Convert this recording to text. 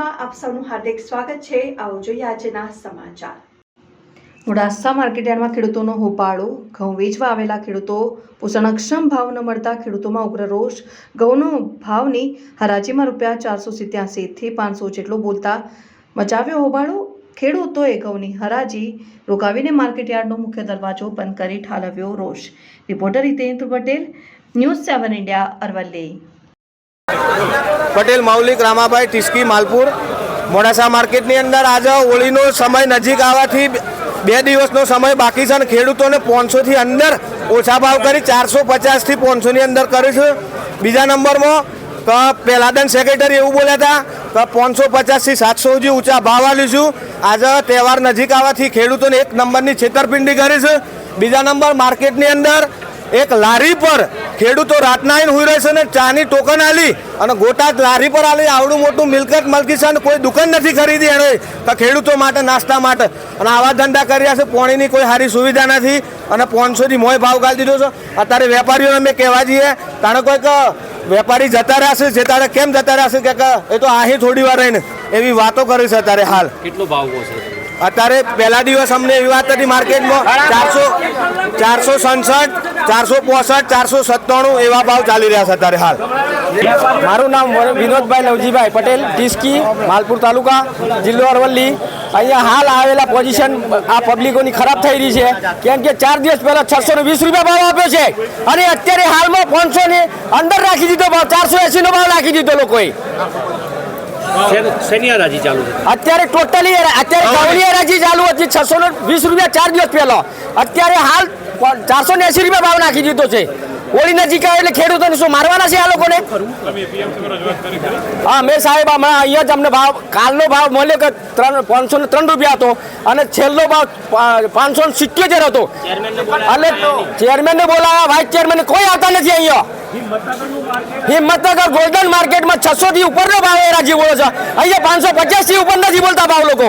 ન્યૂઝમાં આપ સૌનું હાર્દિક સ્વાગત છે। આવો જોઈએ આજના સમાચાર। મોડાસા માર્કેટયાર્ડમાં ખેડૂતોનો હોબાળો। ઘઉં વેચવા આવેલા ખેડૂતો પોષણક્ષમ ભાવ ન મળતા ખેડૂતોમાં ઉગ્ર રોષ। ઘઉંનો ભાવની હરાજીમાં ₹487 થી 500 જેટલો બોલતા મચાવ્યો હોબાળો। ખેડૂતોએ ઘઉંની હરાજી રોકાવીને માર્કેટયાર્ડનો મુખ્ય દરવાજો બંધ કરી ઠાલવ્યો રોષ। Reporter Hitendra Patel, news 7 India, Aravalli. Patel Maulik Ramabhai ટીસ્કી માલપુર મોડાસા માર્કેટની અંદર આજે હોળીનો સમય નજીક આવવાથી 2 દિવસનો સમય બાકી છે અને ખેડૂતોને 500 થી અંદર ઓછા ભાવ કરી 450 થી 500 ની અંદર કર્યું છે। બીજા નંબરમાં પહેલાદન સેક્રેટરી એવું બોલ્યા હતા કે 550 થી 700 સુધી ઊંચા ભાવ આલીશું। આજે તહેવાર નજીક આવવાથી ખેડૂતોને 1 નંબરની છેતરપિંડી કરી છે। બીજા નંબર માર્કેટની અંદર એક લારી પર ખેડૂતો રાતના આવીને હુઈ રહેશે ને ચાની ટોકન આલી અને ગોટા લારી પર આલી આવડું મોટું મિલકત મલકી છે અને કોઈ દુકાન નથી ખરીદી એને તો ખેડૂતો માટે નાસ્તા માટે અને આવા ધંધા કર્યા છે। પાણીની કોઈ સારી સુવિધા નથી અને 500 થી મોય ભાવ ગાળી દીધો છે। અત્યારે વેપારીઓને અમે કહેવા જઈએ તાણે કોઈક વેપારી જતા રહ્યા છે, જે તારે કેમ જતા રહ્યા છે કે એ તો અહીં થોડી વાર રહીને એવી વાતો કરે છે। અત્યારે હાલ કેટલો ભાવ છે અત્યારે પહેલા દિવસ અમને એવી વાત હતી માર્કેટમાં 467, 465, 497 એવા ભાવ ચાલી રહ્યા છે અત્યારે હાલ। મારું નામ વિનોદભાઈ નવજીભાઈ પટેલ, ટીસ્કી, માલપુર તાલુકા, જિલ્લો અરવલ્લી। અહીંયા હાલ આવેલા પોઝિશન આ પબ્લિકોની ખરાબ થઈ રહી છે કેમ કે 4 દિવસ પહેલા 620 રૂપિયા ભાવ આપ્યો છે અને અત્યારે હાલમાં 500 ની અંદર રાખી દીધો ભાવ, 480 નો ભાવ રાખી દીધો લોકોએ। શેની હરાજી ચાલુ છે અત્યારે ટોટલી અત્યારે ઘઉંની હરાજી ચાલુ હતી 620 રૂપિયા 4 દિવસ પહેલા, અત્યારે હાલ 480 રૂપિયા ભાવ નાખી દીધો છે। હોળી નજીક આવે એટલે ખેડૂતોને શું મારવાના છે આ લોકોને? હા, મેં સાહેબ હમણાં અહીંયા જ અમને ભાવ કાલનો ભાવ મળ્યો કે 503 રૂપિયા હતો અને છેલ્લો ભાવ 577 હતો। એટલે ચેરમેનને બોલાવ્યા, વાઇસ ચેરમેન કોઈ આવતા નથી અહીંયા। હિંમતનગર ગોલ્ડન માર્કેટમાં 600 થી ઉપરનો ભાવ હરાજી બોલે છે, અહીંયા 550 થી ઉપર નથી બોલતા ભાવ લોકો।